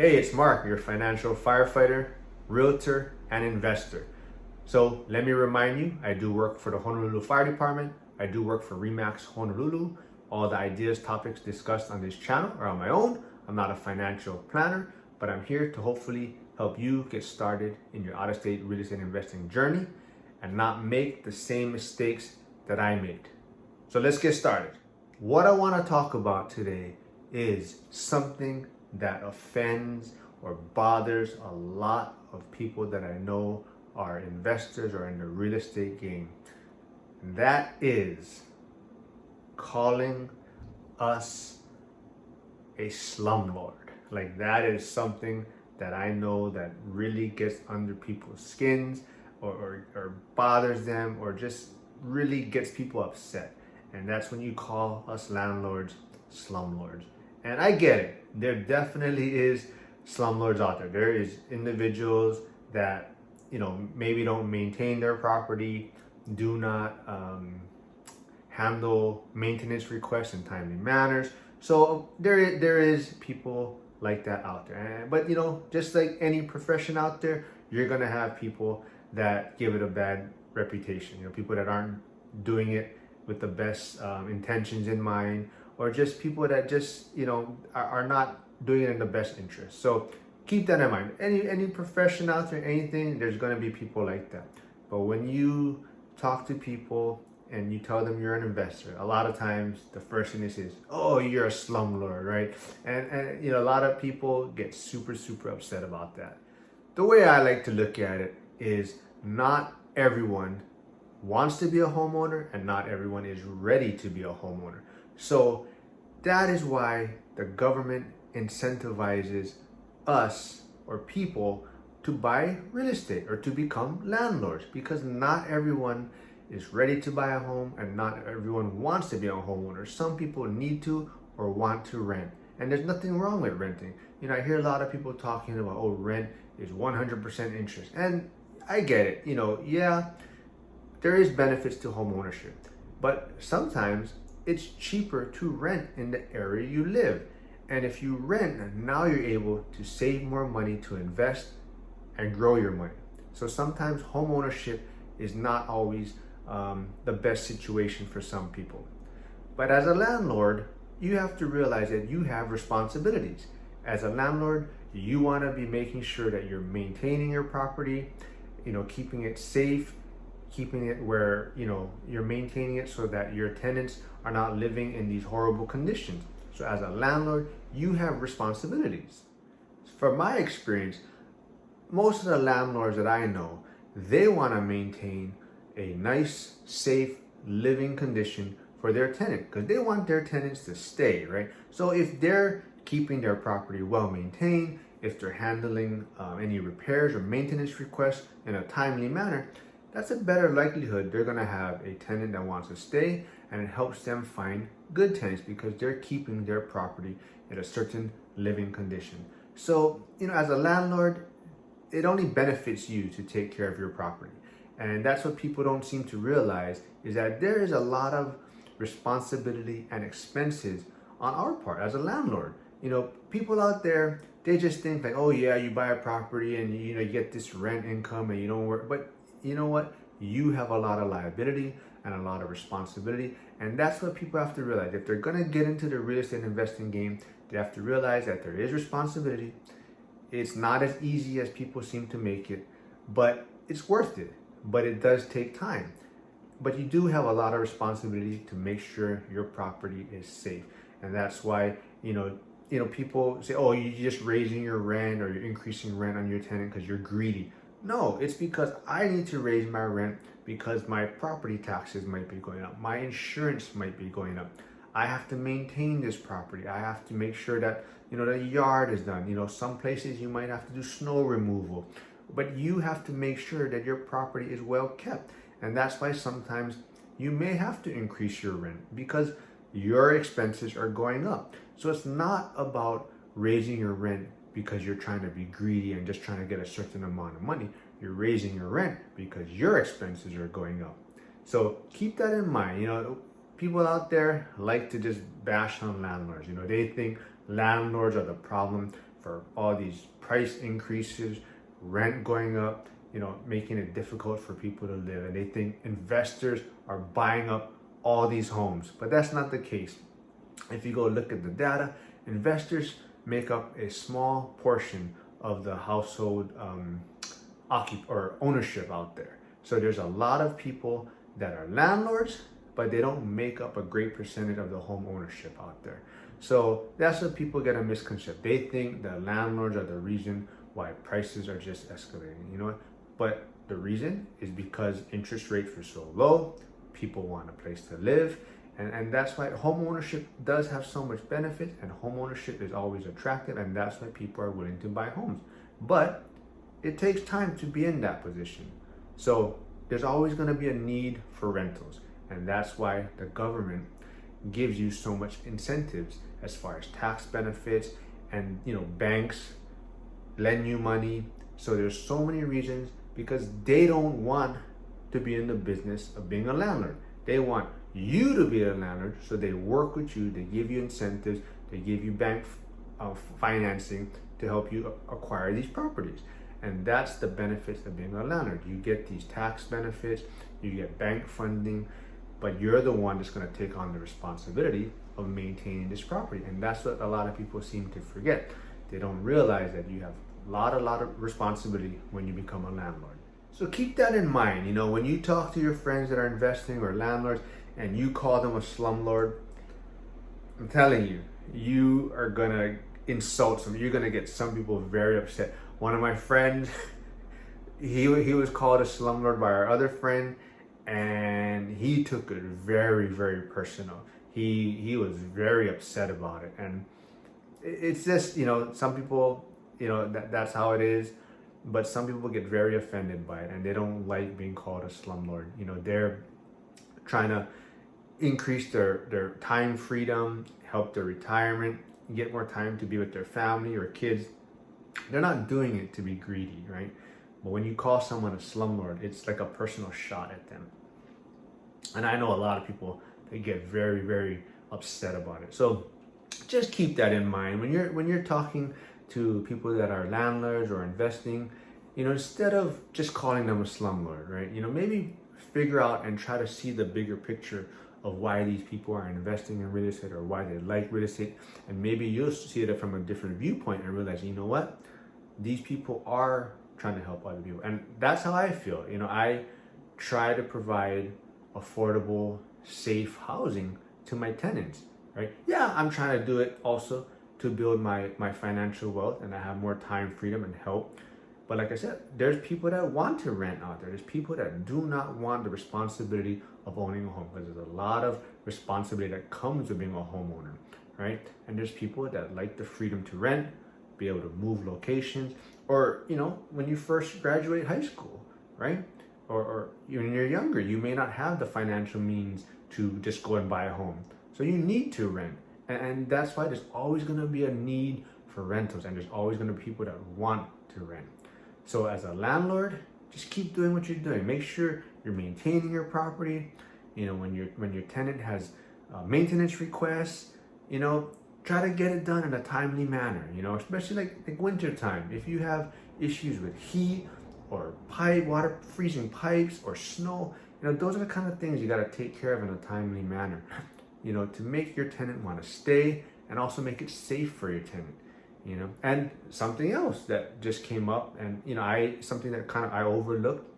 Hey, it's Mark, your financial firefighter, realtor, and investor. So let me remind you, I do work for the Honolulu Fire Department. I do work for RE/MAX Honolulu. All the ideas, topics discussed on this channel are on my own. I'm not a financial planner, but I'm here to hopefully help you get started in your out-of-state real estate investing journey and not make the same mistakes that I made. So let's get started. What I want to talk about today is something that offends or bothers a lot of people that I know are investors or in the real estate game. And that is calling us a slumlord. Like, that is something that I know that really gets under people's skins or bothers them or just really gets people upset. And that's when you call us landlords slumlords. And I get it. There definitely is slumlords out there. There is individuals that, maybe don't maintain their property, do not handle maintenance requests in timely manners. So there is people like that out there. But just like any profession out there, you're gonna have people that give it a bad reputation. People that aren't doing it with the best intentions in mind, or just people that just are not doing it in the best interest. So keep that in mind. Any profession out there, anything, there's going to be people like that. But when you talk to people and you tell them you're an investor, a lot of times the first thing they say is, "Oh, you're a slumlord," right? And a lot of people get super upset about that. The way I like to look at it is, not everyone wants to be a homeowner and not everyone is ready to be a homeowner. So that is why the government incentivizes us or people to buy real estate or to become landlords, because not everyone is ready to buy a home and not everyone wants to be a homeowner. Some people need to or want to rent, and there's nothing wrong with renting. I hear a lot of people talking about, oh, rent is 100% interest, and I get it. Yeah, there is benefits to home ownership, but sometimes it's cheaper to rent in the area you live. And if you rent, now you're able to save more money to invest and grow your money. So sometimes home ownership is not always the best situation for some people. But as a landlord, you have to realize that you have responsibilities. As a landlord, you want to be making sure that you're maintaining your property, keeping it safe, keeping it where you're maintaining it so that your tenants are not living in these horrible conditions. So as a landlord, you have responsibilities. From my experience, most of the landlords that I know, they want to maintain a nice, safe living condition for their tenant, because they want their tenants to stay, right? So if they're keeping their property well maintained, if they're handling any repairs or maintenance requests in a timely manner, that's a better likelihood they're going to have a tenant that wants to stay, and it helps them find good tenants because they're keeping their property in a certain living condition. So, as a landlord, it only benefits you to take care of your property. And that's what people don't seem to realize, is that there is a lot of responsibility and expenses on our part as a landlord. People out there, they just think like, oh yeah, you buy a property and you get this rent income and you don't work. But you know what? You have a lot of liability and a lot of responsibility. And that's what people have to realize. If they're going to get into the real estate investing game, they have to realize that there is responsibility. It's not as easy as people seem to make it, but it's worth it. But it does take time. But you do have a lot of responsibility to make sure your property is safe. And that's why, people say, oh, you're just raising your rent or you're increasing rent on your tenant because you're greedy. No, it's because I need to raise my rent because my property taxes might be going up. My insurance might be going up. I have to maintain this property. I have to make sure that, the yard is done. Some places you might have to do snow removal, but you have to make sure that your property is well kept. And that's why sometimes you may have to increase your rent because your expenses are going up. So it's not about raising your rent because you're trying to be greedy and just trying to get a certain amount of money. You're raising your rent because your expenses are going up. So keep that in mind. People out there like to just bash on landlords. They think landlords are the problem for all these price increases, rent going up, making it difficult for people to live. And they think investors are buying up all these homes, but that's not the case. If you go look at the data, investors make up a small portion of the household or ownership out there. So there's a lot of people that are landlords, but they don't make up a great percentage of the home ownership out there. So that's what people get a misconception. They think that landlords are the reason why prices are just escalating, But the reason is because interest rates were so low, people want a place to live, and that's why home ownership does have so much benefit, and home ownership is always attractive, and that's why people are willing to buy homes. But it takes time to be in that position. So there's always going to be a need for rentals, and that's why the government gives you so much incentives as far as tax benefits, and banks lend you money. So there's so many reasons, because they don't want to be in the business of being a landlord. They want you to be a landlord, so they work with you, they give you incentives, they give you bank financing to help you acquire these properties. And that's the benefits of being a landlord. You get these tax benefits, you get bank funding, but you're the one that's going to take on the responsibility of maintaining this property. And that's what a lot of people seem to forget. They don't realize that you have a lot of responsibility when you become a landlord. So keep that in mind. When you talk to your friends that are investing or landlords and you call them a slumlord, I'm telling you, you are gonna insult them. You're gonna get some people very upset. One of my friends, he was called a slumlord by our other friend, and he took it very, very personal. He was very upset about it, and it's just some people that's how it is. But some people get very offended by it, and they don't like being called a slumlord. They're trying to increase their time freedom, help their retirement, get more time to be with their family or kids. They're not doing it to be greedy, right? But when you call someone a slumlord, it's like a personal shot at them. And I know a lot of people, they get very, very upset about it. So just keep that in mind when you're talking to people that are landlords or investing. Instead of just calling them a slumlord, right? Maybe figure out and try to see the bigger picture of why these people are investing in real estate or why they like real estate. And maybe you'll see it from a different viewpoint and realize, what? These people are trying to help other people. And that's how I feel. I try to provide affordable, safe housing to my tenants, right? Yeah, I'm trying to do it also to build my financial wealth, and I have more time, freedom, and help. But like I said, there's people that want to rent out there. There's people that do not want the responsibility of owning a home, because there's a lot of responsibility that comes with being a homeowner, right? And there's people that like the freedom to rent, be able to move locations, or when you first graduate high school, right? Or when you're younger, you may not have the financial means to just go and buy a home. So you need to rent. And that's why there's always going to be a need for rentals, and there's always going to be people that want to rent. So as a landlord, just keep doing what you're doing. Make sure you're maintaining your property. When your tenant has maintenance requests, try to get it done in a timely manner. Especially like winter time. If you have issues with heat or water freezing pipes or snow, those are the kind of things you got to take care of in a timely manner. To make your tenant want to stay, and also make it safe for your tenant. And something else that just came up, and something that I overlooked,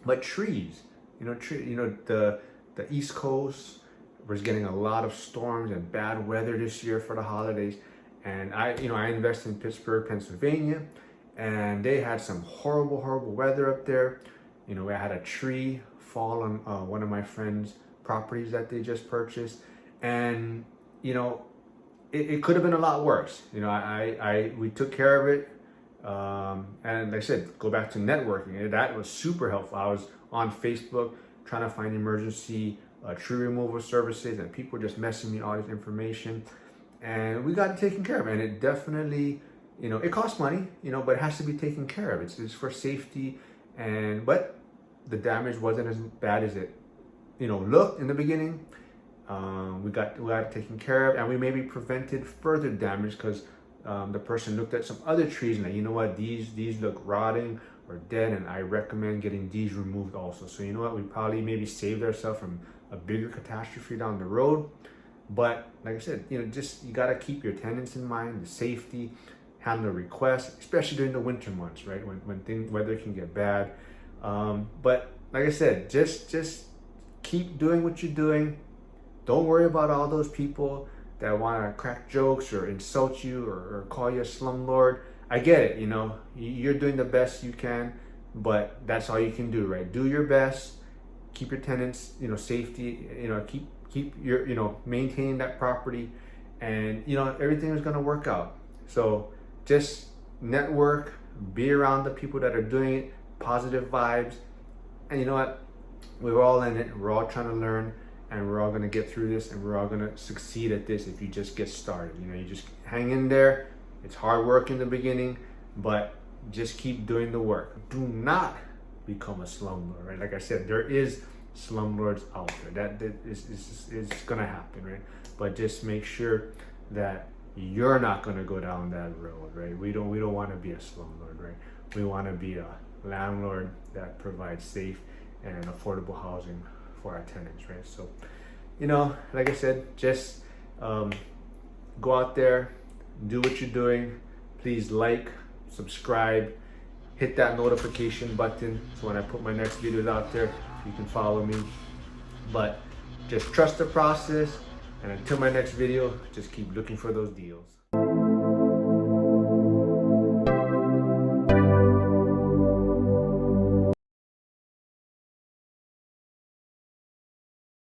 but trees. The East Coast was getting a lot of storms and bad weather this year for the holidays, and I invest in Pittsburgh, Pennsylvania, and they had some horrible weather up there. I had a tree fall on one of my friends' properties that they just purchased, and it could have been a lot worse. We took care of it, and like I said, go back to networking. That was super helpful. I was on Facebook trying to find emergency tree removal services, and people were just messaging me all this information, and we got it taken care of. And it definitely, it costs money, but it has to be taken care of. It's for safety, but the damage wasn't as bad as it looked in the beginning. We got it taken care of, and we maybe prevented further damage, because the person looked at some other trees and like, you know what, these look rotting or dead, and I recommend getting these removed also. So you know what, we probably maybe saved ourselves from a bigger catastrophe down the road. But like I said, you know, just you got to keep your tenants in mind, the safety, handle requests, especially during the winter months, right? When weather can get bad. But like I said, just keep doing what you're doing. Don't worry about all those people that want to crack jokes or insult you or call you a slumlord. I get it, you know, you're doing the best you can, but that's all you can do, right? Do your best, keep your tenants, you know, safety, you know, keep your, you know, maintaining that property, and you know, everything is going to work out. So just network, be around the people that are doing it, positive vibes, and you know what, we're all in it, we're all trying to learn, and we're all going to get through this, and we're all going to succeed at this if you just get started. You know, you just hang in there. It's hard work in the beginning, but just keep doing the work. Do not become a slumlord, right? Like I said, there is slumlords out there. That is gonna happen, right? But just make sure that you're not gonna go down that road, right? We don't want to be a slumlord, right? We want to be a landlord that provides safe and affordable housing for our tenants, right? So, you know, like I said, just go out there, do what you're doing. Please like, subscribe, hit that notification button so when I put my next videos out there, you can follow me. But just trust the process, and until my next video, just keep looking for those deals.